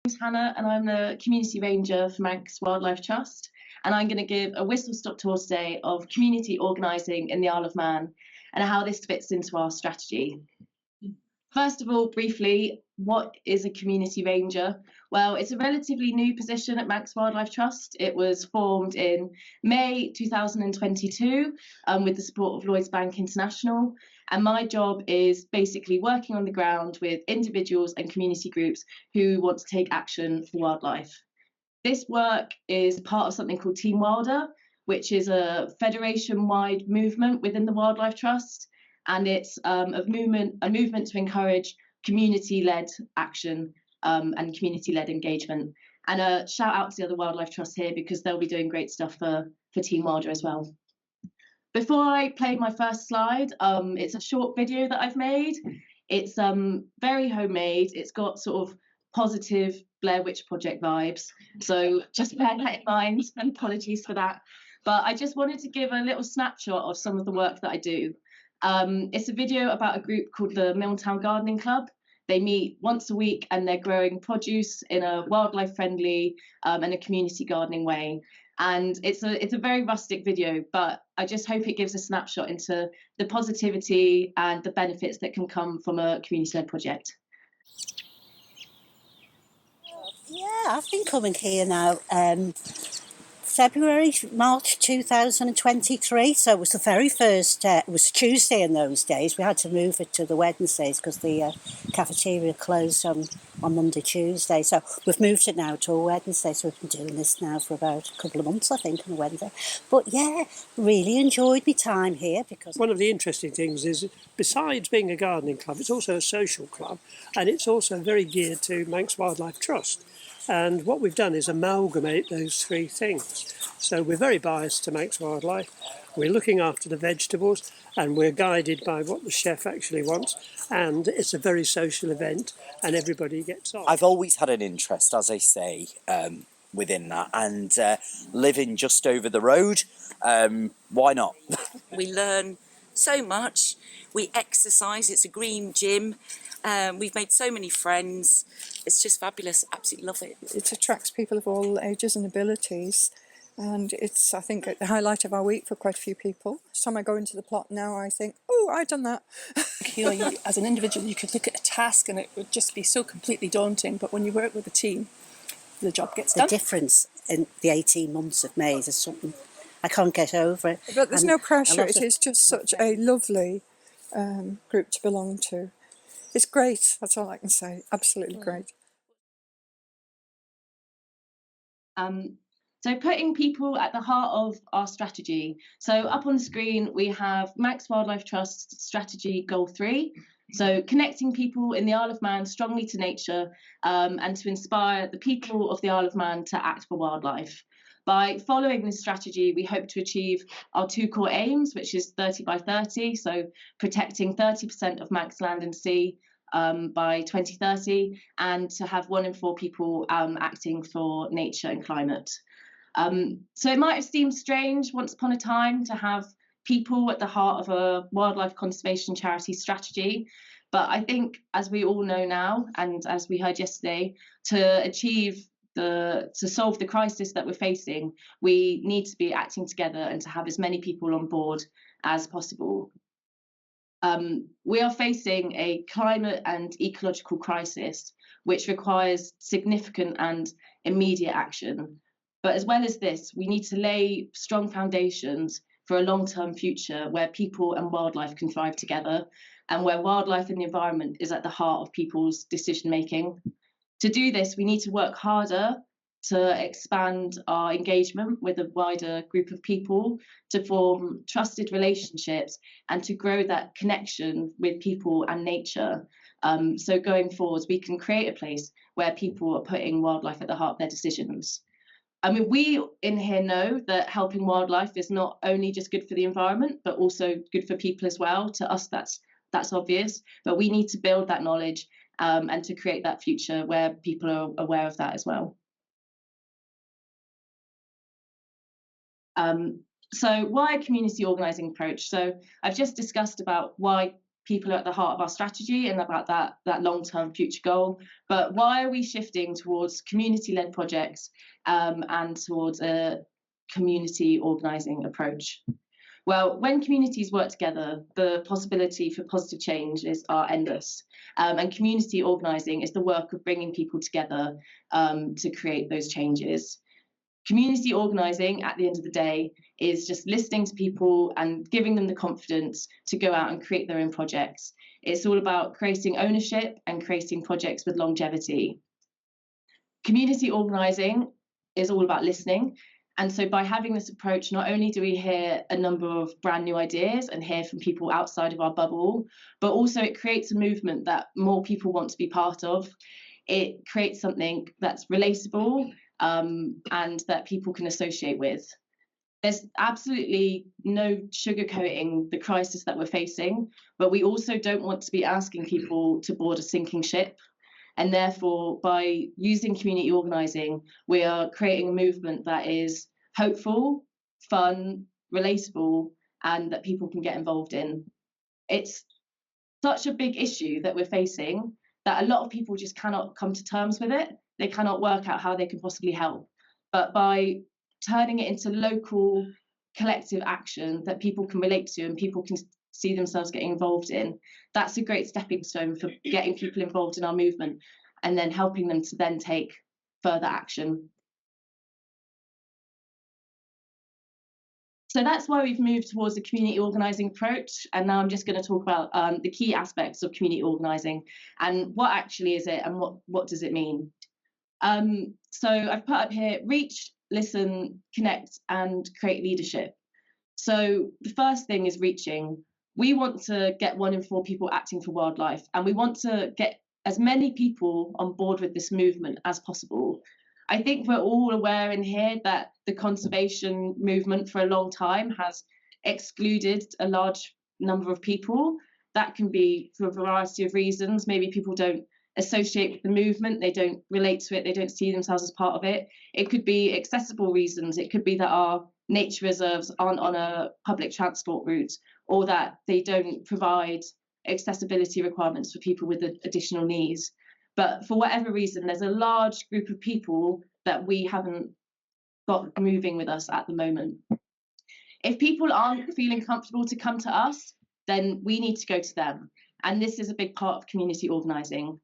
name's Hannah and I'm the Community Ranger for Manx Wildlife Trust, and I'm going to give a whistle-stop tour today of community organising in the Isle of Man and how this fits into our strategy. First of all, briefly, what is a community ranger? Well, it's a relatively new position at Manx Wildlife Trust. It was formed in May 2022 with the support of Lloyds Bank International. And my job is basically working on the ground with individuals and community groups who want to take action for wildlife. This work is part of something called Team Wilder, which is a federation-wide movement within the Wildlife Trust. And it's a movement to encourage community-led action and community-led engagement. And a shout out to the other wildlife trusts here because they'll be doing great stuff for Team Wilder as well. Before I play my first slide, it's a short video that I've made. It's very homemade. It's got sort of positive Blair Witch Project vibes. So just bear that in mind, and apologies for that. But I just wanted to give a little snapshot of some of the work that I do. It's a video about a group called the Milltown Gardening Club. They meet once a week and they're growing produce in a wildlife friendly and a community gardening way. And it's a very rustic video, but I just hope it gives a snapshot into the positivity and the benefits that can come from a community-led project. Yeah, I've been coming here now March 2023, so it was the very first, it was Tuesday in those days. We had to move it to the Wednesdays because the cafeteria closed on Monday, Tuesday, so we've moved it now to a Wednesday, so we've been doing this now for about a couple of months, I think, on a Wednesday. But yeah, really enjoyed my time here because... One of the interesting things is, besides being a gardening club, it's also a social club, and it's also very geared to Manx Wildlife Trust. And what we've done is amalgamate those three things. So we're very biased to Manx Wildlife, we're looking after the vegetables, and we're guided by what the chef actually wants. And it's a very social event, and everybody gets on. I've always had an interest, as I say, within that, and living just over the road, why not? We learn so much, we exercise, it's a green gym. We've made so many friends. It's just fabulous. Absolutely love it. It attracts people of all ages and abilities, and it's, I think, the highlight of our week for quite a few people. Each time I go into the plot now, I think, oh, I've done that. As an individual, you could look at a task and it would just be so completely daunting, but when you work with a team, the job gets done. The difference in the 18 months of May is something I can't get over it. But there's no pressure. It is just such a lovely group to belong to. It's great, that's all I can say, absolutely great. So putting people at the heart of our strategy. So up on the screen, we have Manx Wildlife Trust Strategy Goal 3. So connecting people in the Isle of Man strongly to nature and to inspire the people of the Isle of Man to act for wildlife. By following this strategy, we hope to achieve our two core aims, which is 30 by 30, so protecting 30% of Manx land and sea by 2030, and to have 1 in 4 people acting for nature and climate. So it might have seemed strange once upon a time to have people at the heart of a wildlife conservation charity strategy, but I think, as we all know now, and as we heard yesterday, to solve the crisis that we're facing, we need to be acting together and to have as many people on board as possible. We are facing a climate and ecological crisis, which requires significant and immediate action. But as well as this, we need to lay strong foundations for a long-term future where people and wildlife can thrive together, and where wildlife and the environment is at the heart of people's decision-making. To do this, we need to work harder to expand our engagement with a wider group of people, to form trusted relationships, and to grow that connection with people and nature. So going forward, we can create a place where people are putting wildlife at the heart of their decisions. I mean, we in here know that helping wildlife is not only just good for the environment, but also good for people as well. To us, that's obvious, but we need to build that knowledge and to create that future where people are aware of that as well. So why a community organising approach? So I've just discussed about why people are at the heart of our strategy and about that long-term future goal. But why are we shifting towards community-led projects and towards a community organising approach? Well, when communities work together, the possibility for positive changes are endless. And community organising is the work of bringing people together to create those changes. Community organising, at the end of the day, is just listening to people and giving them the confidence to go out and create their own projects. It's all about creating ownership and creating projects with longevity. Community organising is all about listening. And so by having this approach, not only do we hear a number of brand new ideas and hear from people outside of our bubble, but also it creates a movement that more people want to be part of. It creates something that's relatable and that people can associate with. There's absolutely no sugarcoating the crisis that we're facing, but we also don't want to be asking people to board a sinking ship. And therefore, by using community organising, we are creating a movement that is hopeful, fun, relatable, and that people can get involved in. It's such a big issue that we're facing that a lot of people just cannot come to terms with it. They cannot work out how they can possibly help. But by turning it into local, collective action that people can relate to and people can see themselves getting involved in, that's a great stepping stone for getting people involved in our movement and then helping them to then take further action. So that's why we've moved towards a community organising approach. And now I'm just going to talk about the key aspects of community organising and what actually is it and what does it mean. So I've put up here, reach, listen, connect, and create leadership. So the first thing is reaching. We want to get 1 in 4 people acting for wildlife, and we want to get as many people on board with this movement as possible. I think we're all aware in here that the conservation movement for a long time has excluded a large number of people. That can be for a variety of reasons. Maybe people don't associate with the movement, they don't relate to it, they don't see themselves as part of it. It could be accessible reasons. It could be that our nature reserves aren't on a public transport route, or that they don't provide accessibility requirements for people with additional needs. But for whatever reason, there's a large group of people that we haven't got moving with us at the moment. If people aren't feeling comfortable to come to us, then we need to go to them. And this is a big part of community organising.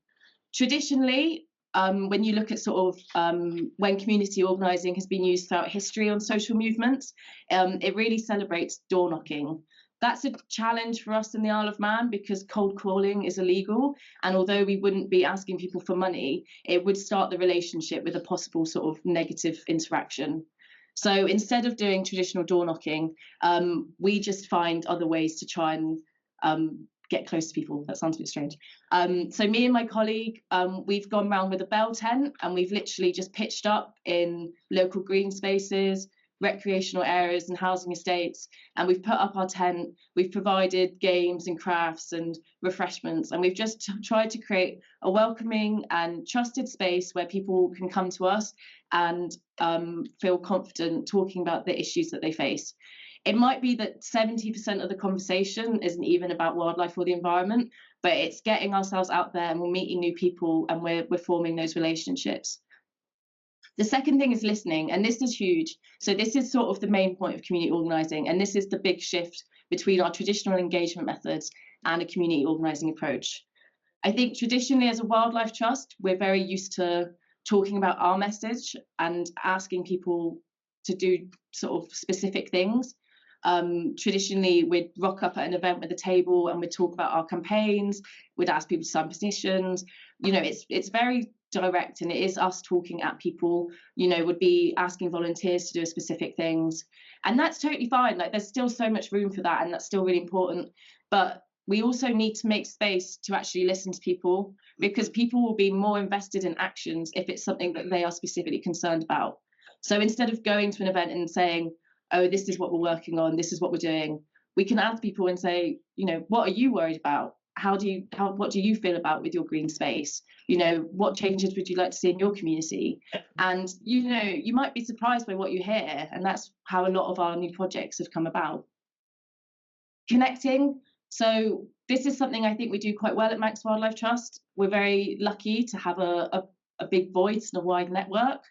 Traditionally, when you look at sort of when community organising has been used throughout history on social movements, it really celebrates door knocking. That's a challenge for us in the Isle of Man because cold calling is illegal. And although we wouldn't be asking people for money, it would start the relationship with a possible sort of negative interaction. So instead of doing traditional door knocking, we just find other ways to try and get close to people. That sounds a bit strange. So me and my colleague, we've gone round with a bell tent and we've literally just pitched up in local green spaces, recreational areas and housing estates, and we've put up our tent, we've provided games and crafts and refreshments, and we've just tried to create a welcoming and trusted space where people can come to us and feel confident talking about the issues that they face. It might be that 70% of the conversation isn't even about wildlife or the environment, but it's getting ourselves out there and we're meeting new people and we're forming those relationships. The second thing is listening, and this is huge. So this is sort of the main point of community organising, and this is the big shift between our traditional engagement methods and a community organising approach. I think traditionally as a wildlife trust, we're very used to talking about our message and asking people to do sort of specific things. Traditionally, we'd rock up at an event with a table and we'd talk about our campaigns, we'd ask people to sign petitions. You know, it's very direct and it is us talking at people, you know, would be asking volunteers to do specific things. And that's totally fine. Like there's still so much room for that and that's still really important. But we also need to make space to actually listen to people because people will be more invested in actions if it's something that they are specifically concerned about. So instead of going to an event and saying, oh, this is what we're working on, this is what we're doing, we can ask people and say, you know, what are you worried about? What do you feel about with your green space? You know, what changes would you like to see in your community? And, you know, you might be surprised by what you hear. And that's how a lot of our new projects have come about. Connecting. So this is something I think we do quite well at Manx Wildlife Trust. We're very lucky to have a big voice and a wide network.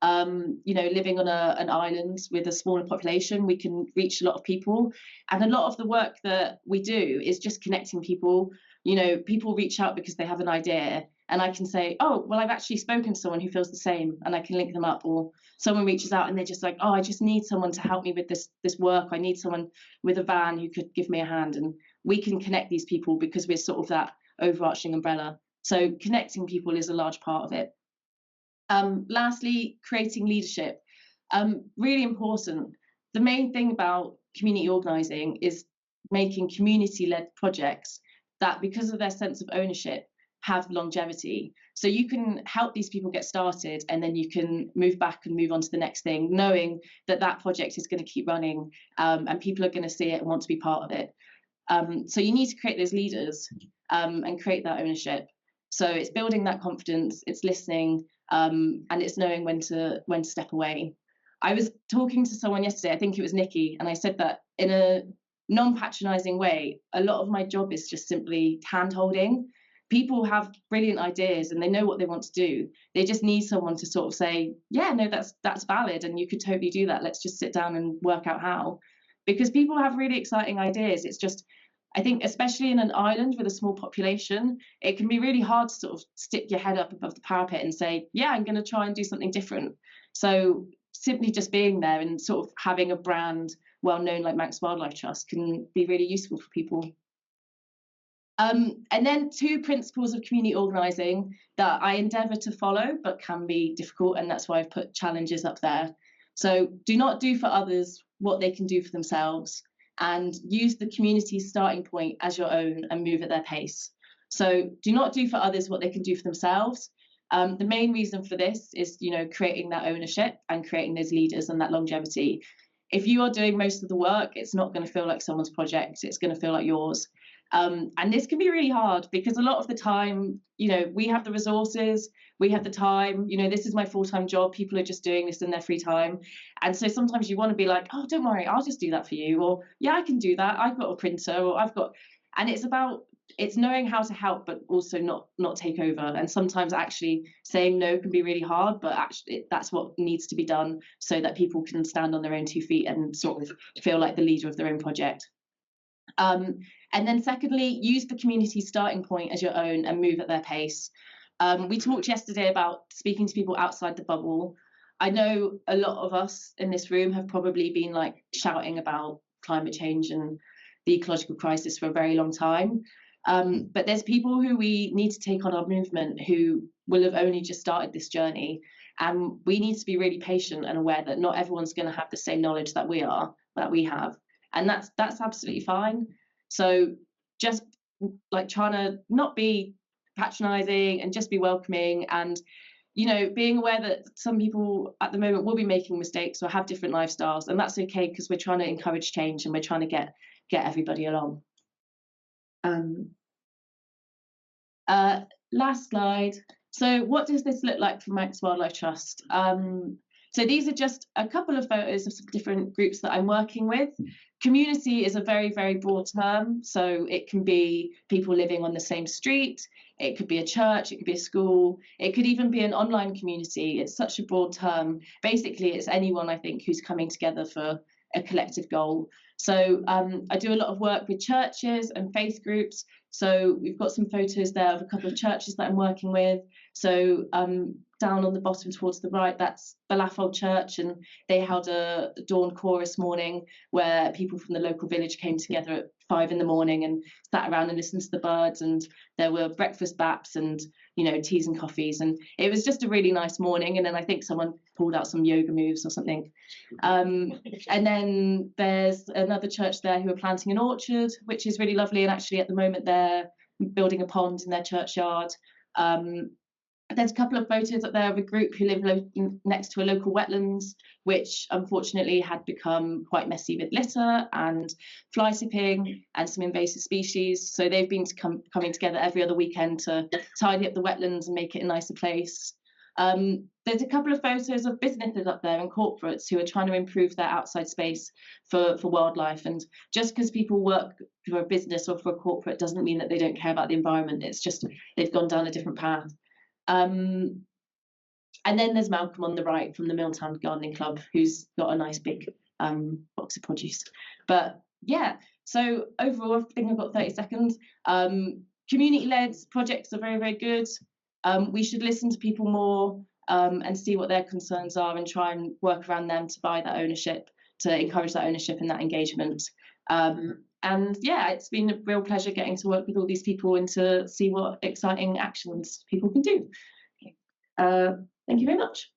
Living on an island with a smaller population, we can reach a lot of people. And a lot of the work that we do is just connecting people. People reach out because they have an idea, and I can say, oh, well, I've actually spoken to someone who feels the same, and I can link them up. Or someone reaches out and they're just like, oh, I just need someone to help me with this work. I need someone with a van who could give me a hand. And we can connect these people because we're sort of that overarching umbrella. So connecting people is a large part of it. Lastly, creating leadership. Really important. The main thing about community organising is making community-led projects that, because of their sense of ownership, have longevity. So you can help these people get started, and then you can move back and move on to the next thing, knowing that that project is going to keep running, and people are going to see it and want to be part of it. So you need to create those leaders and create that ownership. So it's building that confidence, it's listening, and it's knowing when to step away. I was talking to someone yesterday, I think it was Nikki, and I said that in a non-patronising way, a lot of my job is just simply hand-holding. People have brilliant ideas and they know what they want to do. They just need someone to sort of say, yeah, no, that's valid, and you could totally do that. Let's just sit down and work out how. Because people have really exciting ideas. It's just, I think, especially in an island with a small population, it can be really hard to sort of stick your head up above the parapet and say, yeah, I'm going to try and do something different. So simply just being there and sort of having a brand well known like Manx Wildlife Trust can be really useful for people. And then 2 principles of community organising that I endeavour to follow but can be difficult, and that's why I've put challenges up there. So do not do for others what they can do for themselves, and use the community's starting point as your own and move at their pace. So do not do for others what they can do for themselves. The main reason for this is, creating that ownership and creating those leaders and that longevity. If you are doing most of the work, it's not going to feel like someone's project, it's going to feel like yours. And this can be really hard because a lot of the time, we have the resources, we have the time, this is my full-time job, people are just doing this in their free time. And so sometimes you want to be like, oh, don't worry, I'll just do that for you. Or, yeah, I can do that. I've got a printer, or and it's knowing how to help, but also not take over. And sometimes actually saying no can be really hard, but actually that's what needs to be done so that people can stand on their own 2 feet and sort of feel like the leader of their own project. And then secondly, use the community starting point as your own and move at their pace. We talked yesterday about speaking to people outside the bubble. I know a lot of us in this room have probably been like shouting about climate change and the ecological crisis for a very long time. But there's people who we need to take on our movement who will have only just started this journey. And we need to be really patient and aware that not everyone's going to have the same knowledge that we have. And that's absolutely fine. So just like trying to not be patronising and just be welcoming, and being aware that some people at the moment will be making mistakes or have different lifestyles, and that's okay because we're trying to encourage change and we're trying to get everybody along. Last slide. So what does this look like for Manx Wildlife Trust? So these are just a couple of photos of some different groups that I'm working with. Community is a very, very broad term. So it can be people living on the same street. It could be a church. It could be a school. It could even be an online community. It's such a broad term. Basically, it's anyone, I think, who's coming together for a collective goal. So I do a lot of work with churches and faith groups. So we've got some photos there of a couple of churches that I'm working with. So down on the bottom towards the right, that's Balaffold Church, and they held a dawn chorus morning where people from the local village came together at 5 in the morning and sat around and listened to the birds, and there were breakfast baps and teas and coffees, and it was just a really nice morning. And then I think someone pulled out some yoga moves or something. And then there's another church there who are planting an orchard, which is really lovely, and actually at the moment they're building a pond in their churchyard. There's a couple of photos up there of a group who live next to a local wetlands, which unfortunately had become quite messy with litter and fly tipping and some invasive species. So they've been coming together every other weekend to tidy up the wetlands and make it a nicer place. There's a couple of photos of businesses up there and corporates who are trying to improve their outside space for wildlife. And just because people work for a business or for a corporate doesn't mean that they don't care about the environment. It's just they've gone down a different path. And then there's Malcolm on the right from the Milltown Gardening Club, who's got a nice big box of produce. But yeah, so overall, I think I've got 30 seconds. Community-led projects are very, very good. We should listen to people more and see what their concerns are and try and work around them to buy that ownership, to encourage that ownership and that engagement. And yeah, it's been a real pleasure getting to work with all these people and to see what exciting actions people can do. Thank you very much.